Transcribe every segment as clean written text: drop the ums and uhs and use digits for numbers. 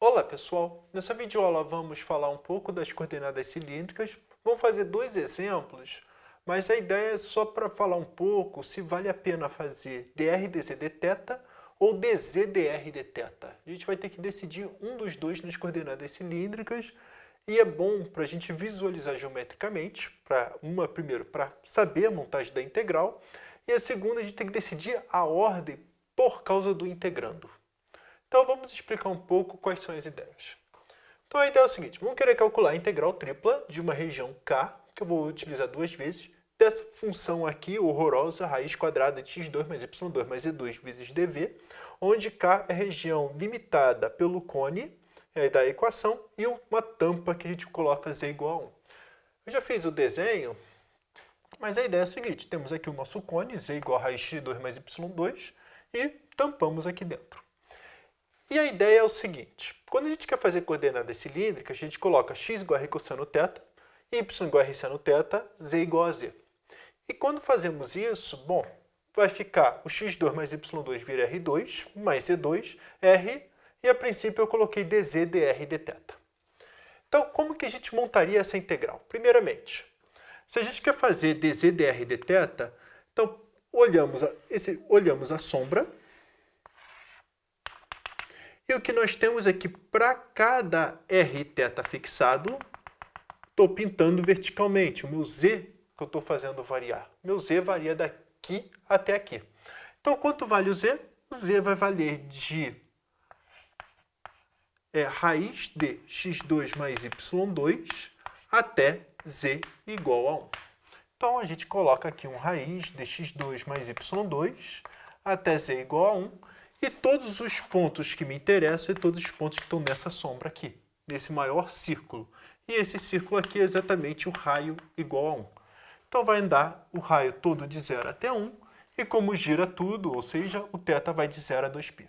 Olá pessoal, nessa videoaula vamos falar um pouco das coordenadas cilíndricas, vamos fazer dois exemplos, mas a ideia é só para falar um pouco se vale a pena fazer dr dz dθ ou dz dr dθ. A gente vai ter que decidir um dos dois nas coordenadas cilíndricas e é bom para a gente visualizar geometricamente, primeiro para saber a montagem da integral e a segunda a gente tem que decidir a ordem por causa do integrando. Então vamos explicar um pouco quais são as ideias. Então a ideia é o seguinte, vamos querer calcular a integral tripla de uma região K, que eu vou utilizar duas vezes, dessa função aqui horrorosa, raiz quadrada de x2 mais y2 mais e2 vezes dv, onde K é região limitada pelo cone da equação e uma tampa que a gente coloca z igual a 1. Eu já fiz o desenho, mas a ideia é a seguinte, temos aqui o nosso cone, z igual a raiz de 2 mais y2, e tampamos aqui dentro. E a ideia é o seguinte, quando a gente quer fazer coordenadas cilíndricas, a gente coloca x igual a r cosseno θ, y igual a r seno θ, z igual a z. E quando fazemos isso, bom, vai ficar o x2 mais y2 vira r2, mais e2, r, e a princípio eu coloquei dz dr dθ. Então, como que a gente montaria essa integral? Primeiramente, se a gente quer fazer dz dr dθ, então olhamos a sombra, e o que nós temos é que para cada rθ fixado, estou pintando verticalmente. O meu z que eu estou fazendo variar. Meu z varia daqui até aqui. Então, quanto vale o z? O z vai valer de raiz de x2 mais y2 até z igual a 1. Então, a gente coloca aqui um raiz de x2 mais y2 até z igual a 1. E todos os pontos que me interessam é todos os pontos que estão nessa sombra aqui, nesse maior círculo. E esse círculo aqui é exatamente o raio igual a 1. Então vai andar o raio todo de 0 até 1, e como gira tudo, ou seja, o θ vai de 0 a 2π.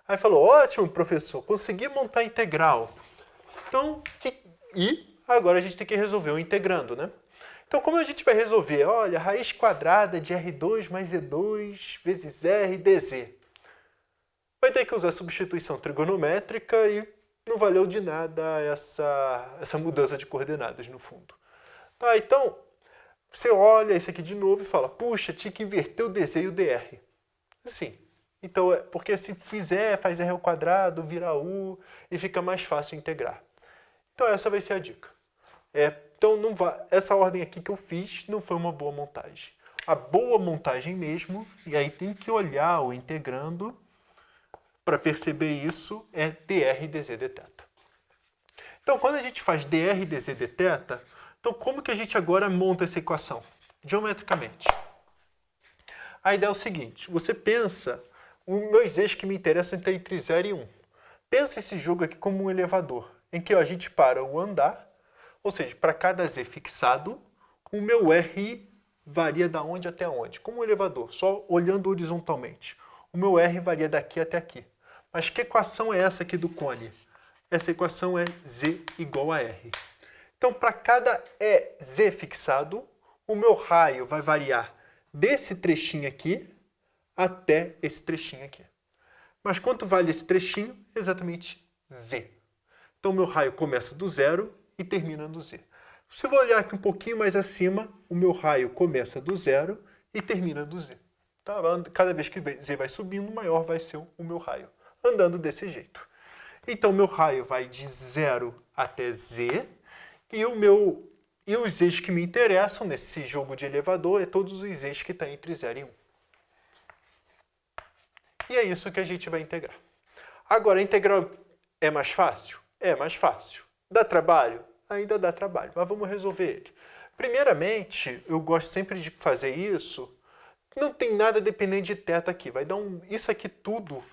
Aí falou, ótimo professor, consegui montar a integral. Então, e agora a gente tem que resolver o integrando, né? Então, como a gente vai resolver? Olha, raiz quadrada de r2 mais e2 vezes r dz. Vai ter que usar substituição trigonométrica e não valeu de nada essa mudança de coordenadas no fundo. Tá, então, você olha isso aqui de novo e fala, puxa, tinha que inverter o dz e o dr. Sim, então, porque se faz r ao quadrado, vira u e fica mais fácil integrar. Então essa vai ser a dica. Então essa ordem aqui que eu fiz não foi uma boa montagem. A boa montagem mesmo, e aí tem que olhar o integrando, para perceber isso, é dr dz dθ. Então, quando a gente faz dr dz dθ, então como que a gente agora monta essa equação? Geometricamente. A ideia é o seguinte, você pensa, os meus eixos que me interessam estão entre 0 e 1. Pensa esse jogo aqui como um elevador, em que a gente para o andar, ou seja, para cada z fixado, o meu r varia da onde até onde? Como um elevador, só olhando horizontalmente. O meu r varia daqui até aqui. Mas que equação é essa aqui do cone? Essa equação é z igual a r. Então, para cada z fixado, o meu raio vai variar desse trechinho aqui até esse trechinho aqui. Mas quanto vale esse trechinho? Exatamente z. Então, o meu raio começa do zero e termina no z. Se eu vou olhar aqui um pouquinho mais acima, o meu raio começa do zero e termina do z. Tá? Cada vez que z vai subindo, maior vai ser o meu raio. Andando desse jeito. Então, meu raio vai de 0 até z, e os eixos que me interessam nesse jogo de elevador é todos os eixos que estão entre 0 e 1. E é isso que a gente vai integrar. Agora, a integral é mais fácil? É mais fácil. Dá trabalho? Ainda dá trabalho, mas vamos resolver ele. Primeiramente, eu gosto sempre de fazer isso, não tem nada dependente de θ aqui, vai dar isso aqui tudo,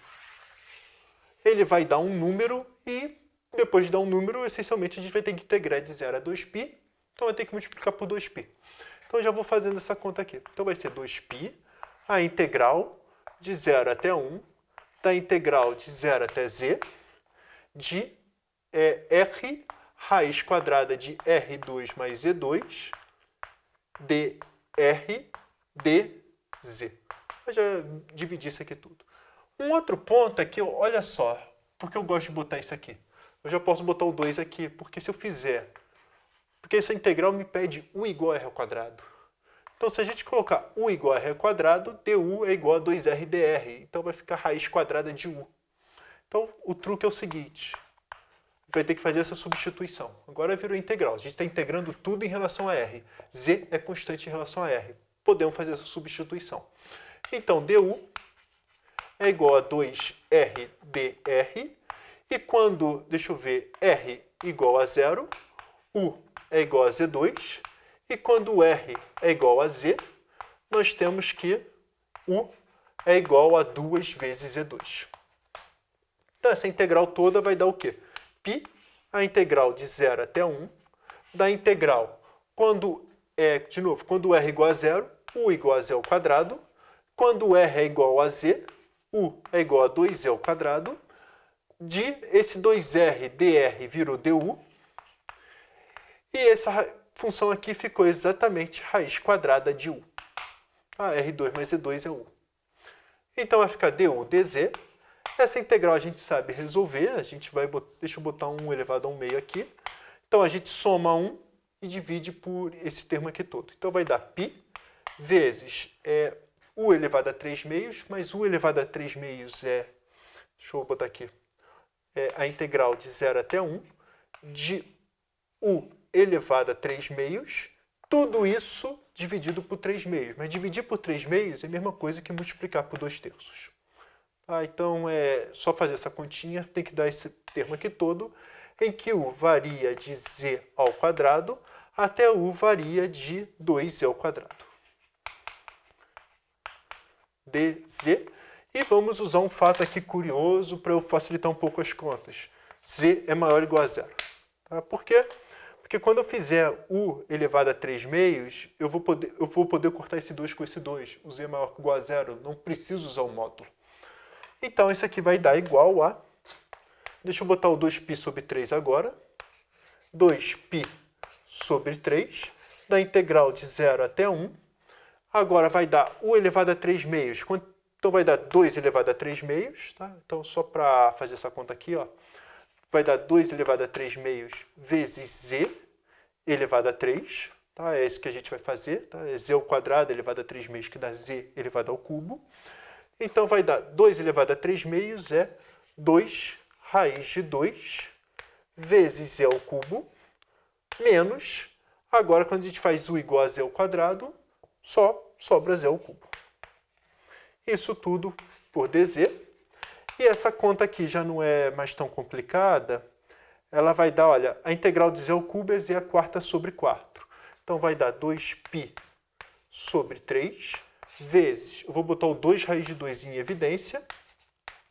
ele vai dar um número e depois de dar um número, essencialmente a gente vai ter que integrar de 0 a 2π, então vai ter que multiplicar por 2π. Então eu já vou fazendo essa conta aqui. Então vai ser 2π, a integral de 0 até 1, da integral de 0 até z, de r raiz quadrada de r2 mais e2, dr dz. Eu já dividi isso aqui tudo. Um outro ponto é que, olha só, porque eu gosto de botar isso aqui. eu já posso botar o 2 aqui, porque se eu fizer... Porque essa integral me pede u igual a r ao quadrado. Então, se a gente colocar u igual a r ao quadrado, du é igual a 2r dr. Então, vai ficar raiz quadrada de u. Então, o truque é o seguinte. Vai ter que fazer essa substituição. Agora virou integral. A gente está integrando tudo em relação a r. Z é constante em relação a r. Podemos fazer essa substituição. Então, du é igual a 2r dr. E quando, deixa eu ver, r igual a 0, u é igual a z2. E quando r é igual a z, nós temos que u é igual a 2 vezes z2. Então, essa integral toda vai dar o quê? Π, a integral de 0 até 1, da integral, quando quando r é igual a 0, u igual a z ao quadrado. Quando r é igual a z, u é igual a 2z ao quadrado. De esse 2r dr virou du. E essa função aqui ficou exatamente raiz quadrada de u. R2 mais Z2 é u. Então, vai ficar du dz. Essa integral a gente sabe resolver. A gente vai deixa eu botar 1 elevado a 1 meio aqui. Então, a gente soma 1 e divide por esse termo aqui todo. Então, vai dar π vezes u elevado a 3 meios, mas u elevado a 3 meios deixa eu botar aqui, a integral de 0 até 1 de u elevado a 3 meios, tudo isso dividido por 3 meios. Mas dividir por 3 meios é a mesma coisa que multiplicar por 2 terços. Então, é só fazer essa continha, tem que dar esse termo aqui todo, em que u varia de z ao quadrado até u varia de 2z ao quadrado. dz. E vamos usar um fato aqui curioso para eu facilitar um pouco as contas. Z é maior ou igual a zero. Por quê? Porque quando eu fizer u elevado a 3 meios, eu vou poder cortar esse 2 com esse 2. O z é maior ou igual a zero, não preciso usar o módulo. Então, isso aqui vai dar igual a... Deixa eu botar o 2π sobre 3 agora. 2π sobre 3, da integral de 0 até 1. Agora vai dar u elevado a 3 meios. Então, vai dar 2 elevado a 3 meios. Tá? Então, só para fazer essa conta aqui, ó, vai dar 2 elevado a 3 meios vezes z elevado a 3. Tá? É isso que a gente vai fazer. Tá? É z ao quadrado elevado a 3 meios, que dá z elevado ao cubo. Então, vai dar 2 elevado a 3 meios é 2 raiz de 2 vezes z ao cubo, menos, agora quando a gente faz u igual a z ao quadrado, só sobra z ao cubo. Isso tudo por dz. E essa conta aqui já não é mais tão complicada. Ela vai dar, olha, a integral de z ao cubo é z a quarta sobre 4. Então, vai dar 2π sobre 3 vezes, eu vou botar o 2 raiz de 2 em evidência.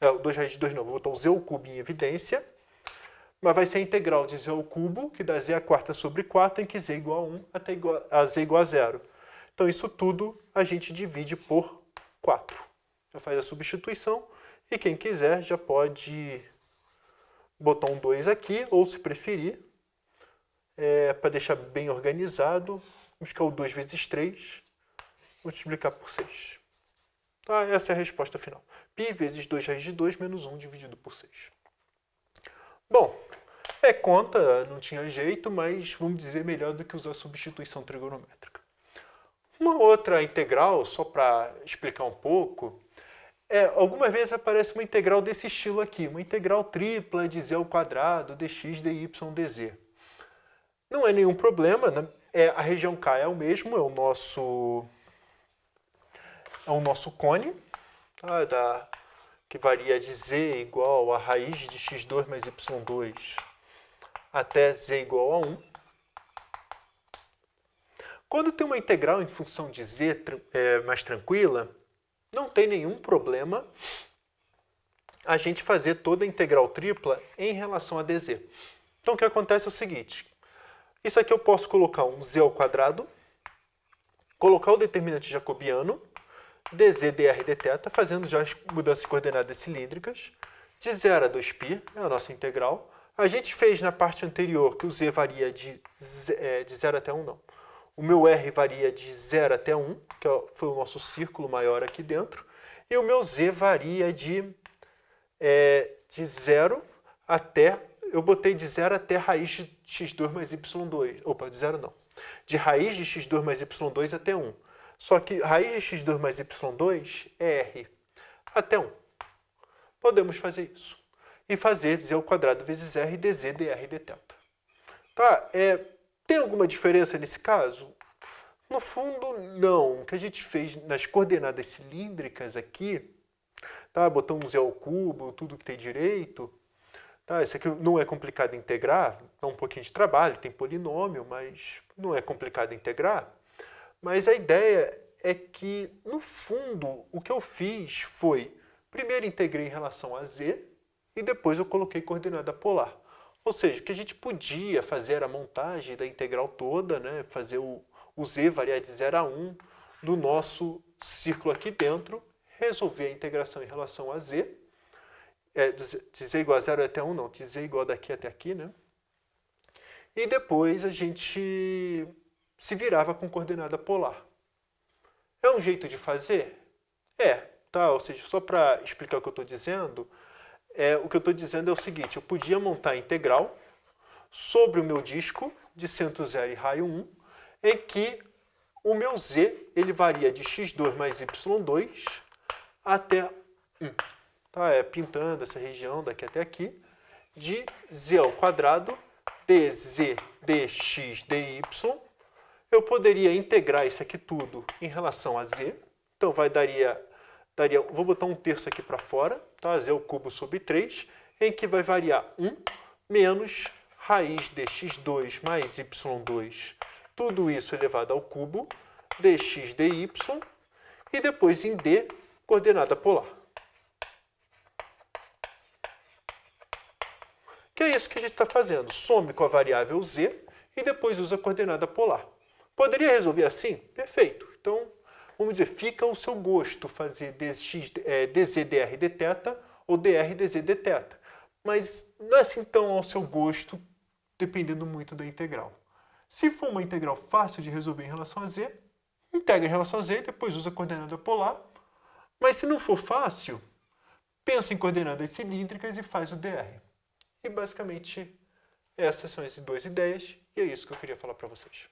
O 2 raiz de 2 não, vou botar o z ao cubo em evidência. Mas vai ser a integral de z ao cubo, que dá z a quarta sobre 4, em que z igual a 1 até z igual a 0. Então, isso tudo a gente divide por 4. Já faz a substituição. E quem quiser já pode botar um 2 aqui, ou se preferir, para deixar bem organizado, buscar o 2 vezes 3, multiplicar por 6. Tá? Essa é a resposta final. Π vezes 2 raiz de 2 menos 1 dividido por 6. Bom, conta, não tinha jeito, mas vamos dizer melhor do que usar substituição trigonométrica. Uma outra integral, só para explicar um pouco, algumas vezes aparece uma integral desse estilo aqui, uma integral tripla de z ao quadrado, dx, dy, dz. Não é nenhum problema, né? A região K é o mesmo, é o nosso cone, tá? Que varia de z igual a raiz de x2 mais y2 até z igual a 1. Quando tem uma integral em função de z mais tranquila, não tem nenhum problema a gente fazer toda a integral tripla em relação a dz. Então, o que acontece é o seguinte. Isso aqui eu posso colocar um z ao quadrado, colocar o determinante jacobiano, dz, dr, dθ, fazendo já as mudanças de coordenadas cilíndricas, de 0 a 2π, é a nossa integral. A gente fez na parte anterior que o z varia de 0 até 1, não. O meu r varia de 0 até 1, que foi o nosso círculo maior aqui dentro. E o meu z varia de 0 até eu botei de 0 até raiz de x2 mais y2. Opa, de 0 não. De raiz de x2 mais y2 até 1. Só que raiz de x2 mais y2 é r até 1. Podemos fazer isso. E fazer z ao quadrado vezes r dz dr dθ. Tá? Tem alguma diferença nesse caso? No fundo, não. O que a gente fez nas coordenadas cilíndricas aqui, tá? Botamos um z ao cubo, tudo que tem direito. Tá? Isso aqui não é complicado de integrar, dá um pouquinho de trabalho, tem polinômio, mas não é complicado de integrar. Mas a ideia é que, no fundo, o que eu fiz foi, primeiro integrei em relação a z, e depois eu coloquei coordenada polar. Ou seja, o que a gente podia fazer era a montagem da integral toda, né? Fazer o z variar de 0 a 1 do nosso círculo aqui dentro, resolver a integração em relação a z, de z igual a 0 até 1 não, de z igual daqui até aqui, né? E depois a gente se virava com coordenada polar. É um jeito de fazer? Tá? Ou seja, só para explicar o que eu estou dizendo, o que eu estou dizendo é o seguinte, eu podia montar a integral sobre o meu disco de centro 0 e raio 1, em que o meu z ele varia de x2 mais y2 até 1. Tá? Pintando essa região daqui até aqui, de z ao quadrado dz dx dy. Eu poderia integrar isso aqui tudo em relação a z. Então, daria, vou botar 1/3 aqui para fora, tá? Z ao cubo sobre 3, em que vai variar 1 menos raiz de x2 mais y2, tudo isso elevado ao cubo, dx dy, e depois em d, coordenada polar. Que é isso que a gente está fazendo. Some com a variável z e depois usa a coordenada polar. Poderia resolver assim? Perfeito. Então, vamos dizer, fica ao seu gosto fazer dz dr dθ ou dr dz dθ. Mas não é assim tão ao seu gosto, dependendo muito da integral. Se for uma integral fácil de resolver em relação a z, integra em relação a z e depois usa a coordenada polar. Mas se não for fácil, pensa em coordenadas cilíndricas e faz o dr. E basicamente essas são as duas ideias e é isso que eu queria falar para vocês.